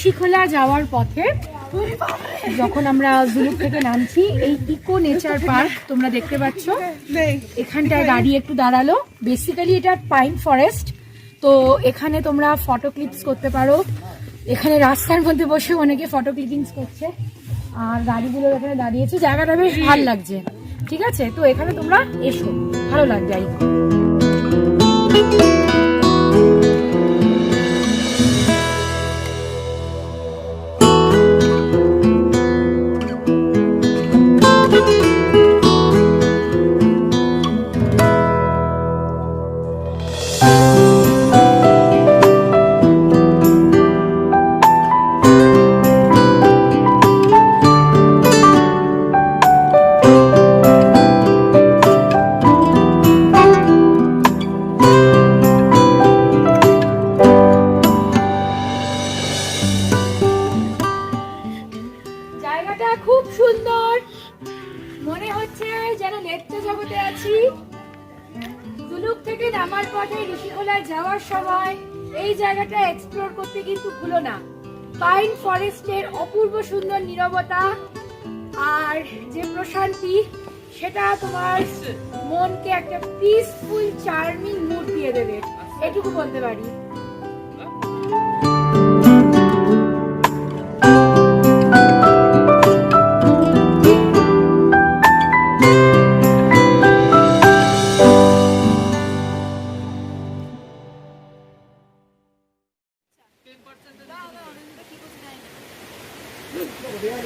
ঋষিখোলা যাওয়ার পথে যখন আমরা জুলুক থেকে নামছি, এই ইকো নেচার পার্ক তোমরা দেখতে পাচ্ছ, এখানটায় গাড়ি একটু দাঁড়ালো। বেসিক্যালি এটা পাইন ফরেস্ট, তো এখানে তোমরা ফটো ক্লিপস করতে পারো। এখানে রাস্তার মধ্যে বসে অনেকে ফটো ক্লিপিংস করছে, আর গাড়িগুলো এখানে দাঁড়িয়েছে। জায়গাটা বেশ ভালো লাগছে, ঠিক আছে? তো এখানে তোমরা এসো, ভালো লাগবে। খুব সুন্দর, মনে হচ্ছে যেন নৃত্য জগতে আছি। জুলুক থেকে নামার পথে ঋষিখোলায় যাওয়ার সময় এই জায়গাটা এক্সপ্লোর করতে কিন্তু ভুলো না। পাইন ফরেস্টের অপূর্ব সুন্দর নীরবতা আর যে প্রশান্তি, সেটা তোমার মনকে একটা পিসফুল চার্মিং মুড দিয়ে দেবে, এটুকু বলতে পারি।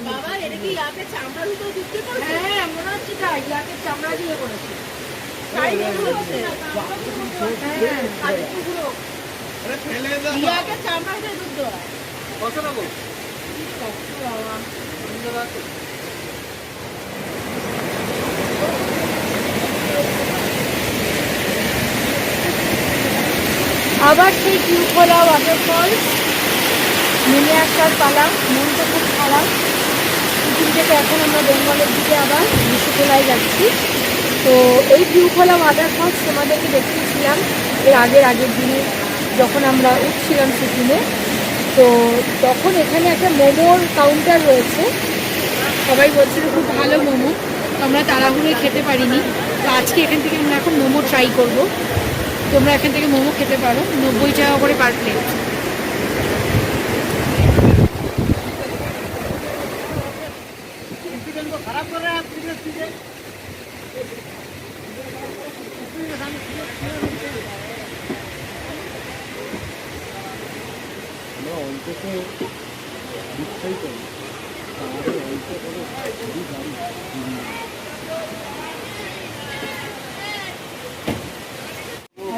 বাবা এটা কি ইয়াকের চামড়ার ভিতরে ঢুকতে পারছে? হ্যাঁ, মনে হচ্ছে তাই, ইয়াকের চামড়া দিয়ে করেছে। তাই মনে হচ্ছে। হ্যাঁ, কাজগুলো ইয়াকের চামড়ার ভিতরে ঢুকতে হয়। কত নেবো? আবার সেই টিউবওয়েলা ওয়াটারফল নেমে আসার পালা। মনটা খুব খারাপ। সিকিম থেকে এখন আমরা বেঙ্গলের দিকে আবার ঋষিখোলায় যাচ্ছি। তো এই টিউবওয়েলা ওয়াটারফলস তোমাদেরকে দেখিয়েছিলাম এর আগের দিনে যখন আমরা উঠছিলাম সিকিমে। তো তখন এখানে একটা মোমোর কাউন্টার রয়েছে, সবাই বলছিল খুব ভালো মোমো। তো আমরা তাড়াহুড়ো খেতে পারিনি, তো আজকে এখান থেকে আমরা এখন মোমো ট্রাই করব। তোমরা এখান থেকে মোমো খেতে পারো, 90 টাকা করে পার প্লেট।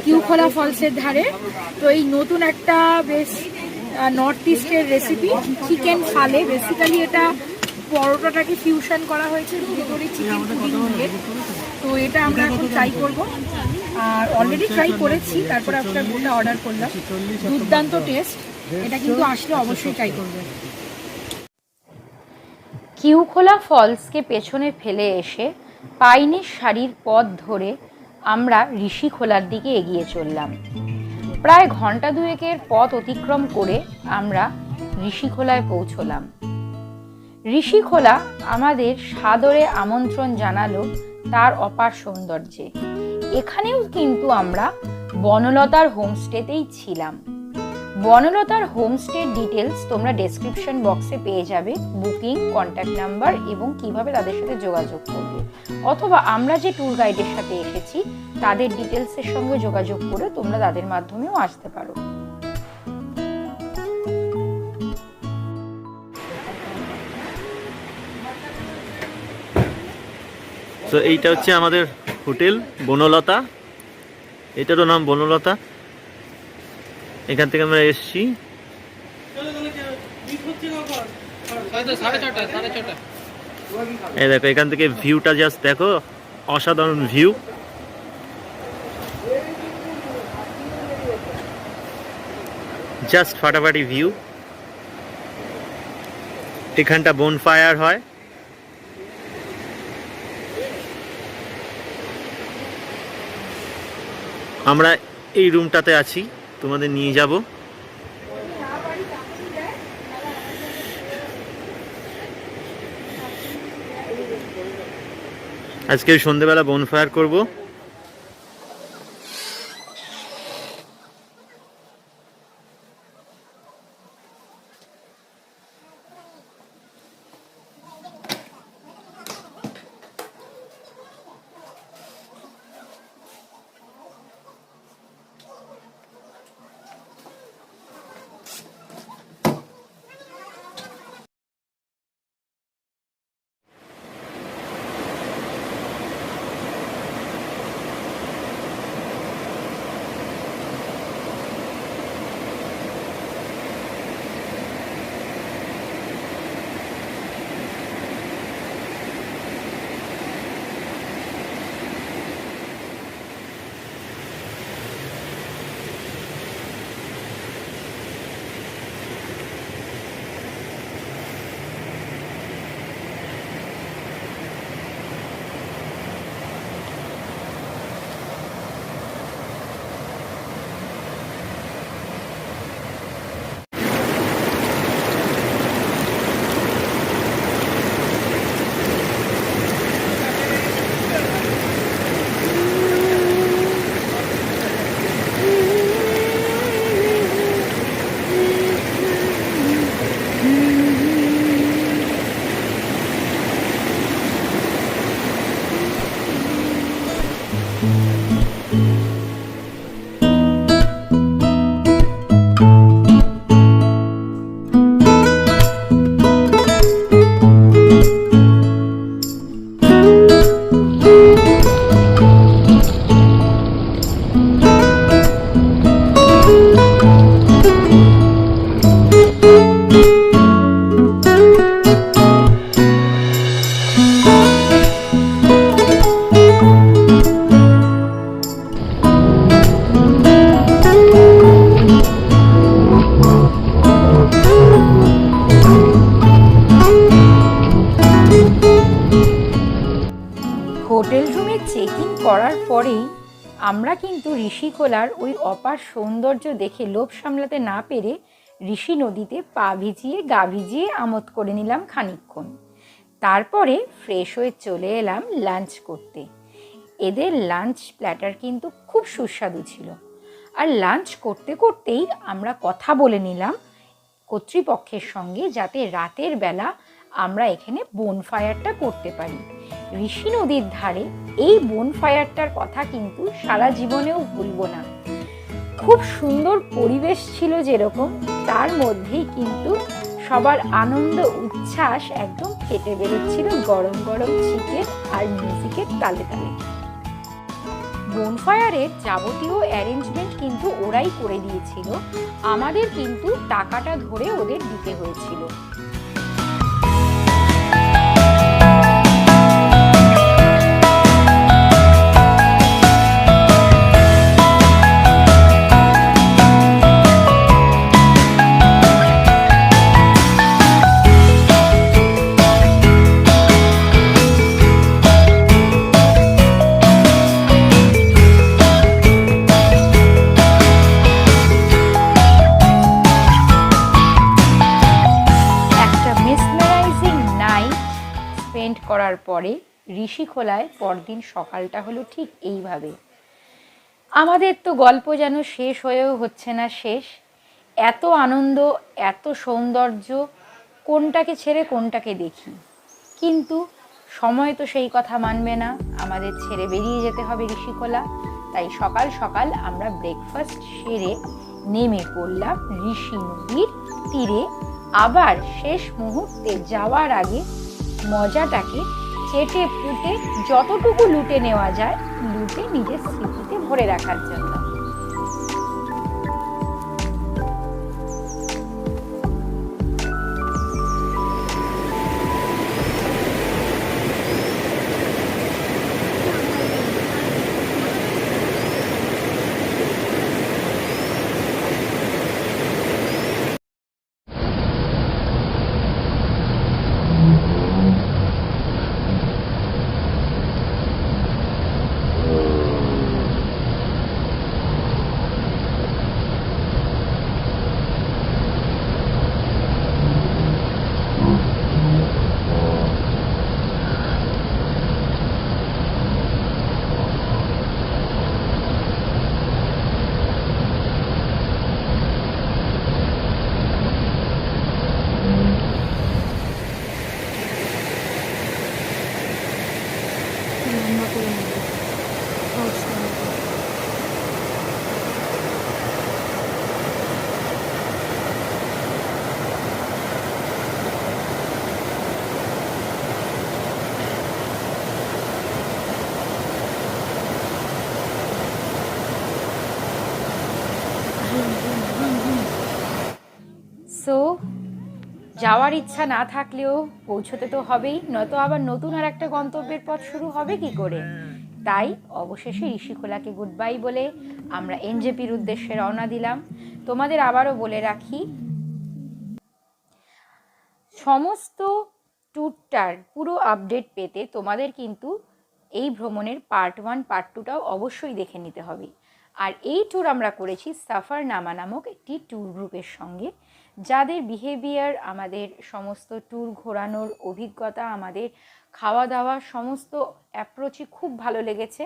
টিউবওয়েলা ফলসের ধারে তো এই নতুন একটা বেশ নর্থ ইস্টের রেসিপি, চিকেন ফালে। বেসিক্যালি এটা পরোটাটাকে ফিউশন করা হয়েছে, ভিতরে চিকেন পুডিং দিয়ে। তো এটা আমরা এখন ট্রাই করব, আর অলরেডি ট্রাই করেছি, তারপরে একটা গোটা অর্ডার করলাম। দুর্দান্ত টেস্ট, এটা কিন্তু আসলে অবশ্যই ট্রাই করবে। কিউখোলা ফলসকে পেছনে ফেলে এসে পাইনের সারির পথ ধরে আমরা ঋষিখোলার দিকে এগিয়ে চললাম। প্রায় ঘন্টা দুয়েকের পথ অতিক্রম করে আমরা ঋষিখোলায় পৌঁছলাম। ঋষিখোলা আমাদের সাদরে আমন্ত্রণ জানালো তার অপার সৌন্দর্যে। এখানেও কিন্তু আমরা বনলতার হোমস্টেতেই ছিলাম। বনলতার হোমস্টের ডিটেলস তোমরা ডেসক্রিপশন বক্সে পেয়ে যাবে, বুকিং, কন্ট্যাক্ট নাম্বার এবং কিভাবে তাদের সাথে যোগাযোগ করবে। অথবা আমরা যে ট্যুর গাইডের সাথে এসেছি তাদের ডিটেলসের সঙ্গে যোগাযোগ করে তোমরা তাদের মাধ্যমেও আসতে পারো। তো এইটা হচ্ছে আমাদের হোটেল বনলতা, এটারও নাম বনলতা। এখান থেকে আমরা এসছি। এই দেখো, এখান থেকে ভিউটা জাস্ট দেখো, অসাধারণ ভিউ। জাস্ট ফাটাফাটি ভিউ। এখানটা বনফায়ার হয়। আমরা এই রুমটাতে আছি, তোমাদের নিয়ে যাব। আজকে সন্ধ্যেবেলা বনফায়ার করব। হোটেল রুমে চেক ইন করার পরেই আমরা কিন্তু ঋষিখোলার ওই অপার সৌন্দর্য দেখে লোভ সামলাতে না পেরে ঋষি নদীতে পা ভিজিয়ে গা ভিজিয়ে আমোদ করে নিলাম খানিকক্ষণ। তারপরে ফ্রেশ হয়ে চলে এলাম লাঞ্চ করতে। এদের লাঞ্চ প্ল্যাটার কিন্তু খুব সুস্বাদু ছিল। আর লাঞ্চ করতে করতেই আমরা কথা বলে নিলাম কর্তৃপক্ষের সঙ্গে, যাতে রাতের বেলা আমরা এখানে বনফায়ারটা করতে পারি। ঋষি নদীর ধারে এই বনফায়ারটার কথা কিন্তু সারা জীবনেও ভুলবো না। খুব সুন্দর পরিবেশ ছিল যেরকম, তার মধ্যেই কিন্তু সবার আনন্দ উচ্ছ্বাস একদম ফেটে বেরোচ্ছিল গরম গরম চিকেন আর মিউজিকের তালে তালে। বনফায়ারের যাবতীয় অ্যারেঞ্জমেন্ট কিন্তু ওরাই করে দিয়েছিল, আমাদের কিন্তু টাকাটা ধরে ওদের দিতে হয়েছিল। করার পরে ঋষিখোলায় পরদিন সকালটা হলো ঠিক এইভাবে। আমাদের তো গল্প যেন শেষ হয়েও হচ্ছে না শেষ। এত আনন্দ, এত সৌন্দর্য, কোনটাকে ছেড়ে কোনটাকে দেখি, কিন্তু সময় তো সেই কথা মানবে না, আমাদের ছেড়ে বেরিয়ে যেতে হবে ঋষিখোলা। তাই সকাল সকাল আমরা ব্রেকফাস্ট সেরে নেমে পড়লাম ঋষি নদীর তীরে। আবার শেষ মুহূর্তে যাওয়ার আগে মজাটাকে চেটে পুটে যতটুকু লুটে নেওয়া যায় লুটে নিজের স্মৃতিতে ভরে রাখার জন্য। যাওয়ার ইচ্ছা না থাকলেও পৌঁছতে তো হবেই, নয়তো আবার নতুন আর একটা গন্তব্যের পথ শুরু হবে কি করে। তাই অবশেষে ঋষিখোলাকে গুড বাই বলে আমরা এনজেপির উদ্দেশ্যে রওনা দিলাম। তোমাদের আবারও বলে রাখি, সমস্ত ট্যুরটার পুরো আপডেট পেতে তোমাদের কিন্তু এই ভ্রমণের পার্ট 1 পার্ট 2টাও অবশ্যই দেখে নিতে হবে। আর এই ট্যুর আমরা করেছি সাফারনামা নামক একটি ট্যুর গ্রুপের সঙ্গে, যাদের বিহেভিয়ার, আমাদের সমস্ত ট্যুর ঘোরানোর অভিজ্ঞতা, আমাদের খাওয়া দাওয়া, সমস্ত অ্যাপ্রোচই খুব ভালো লেগেছে।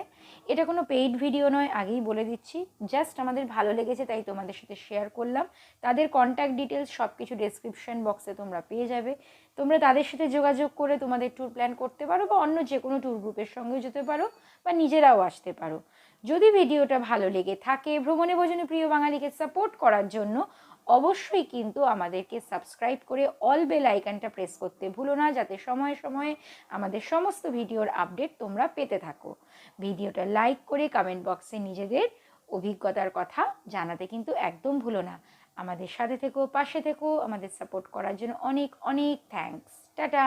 এটা কোনো পেইড ভিডিও নয়, আগেই বলে দিচ্ছি, জাস্ট আমাদের ভালো লেগেছে তাই তোমাদের সাথে শেয়ার করলাম। তাদের কন্ট্যাক্ট ডিটেলস সব কিছু ডেসক্রিপশন বক্সে তোমরা পেয়ে যাবে। তোমরা তাদের সাথে যোগাযোগ করে তোমাদের ট্যুর প্ল্যান করতে পারো, বা অন্য যে কোনো ট্যুর গ্রুপের সঙ্গেও যেতে পারো, বা নিজেরাও আসতে পারো। যদি ভিডিওটা ভালো লেগে থাকে, ভ্রমণে ভোজনে প্রিয় বাঙালিকে সাপোর্ট করার জন্য অবশ্যই কিন্তু আমাদেরকে সাবস্ক্রাইব করে অল বেল আইকনটা প্রেস করতে ভুলো না, যাতে সময়ে সময়ে আমাদের সমস্ত ভিডিওর আপডেট তোমরা পেতে থাকো। ভিডিওটা লাইক করে কমেন্ট বক্সে নিজেদের অভিজ্ঞতার কথা জানাতে কিন্তু একদম ভুলো না। আমাদের সাথে থেকো, পাশে থেকো, আমাদের সাপোর্ট করার জন্য অনেক অনেক থ্যাঙ্কস। টাটা।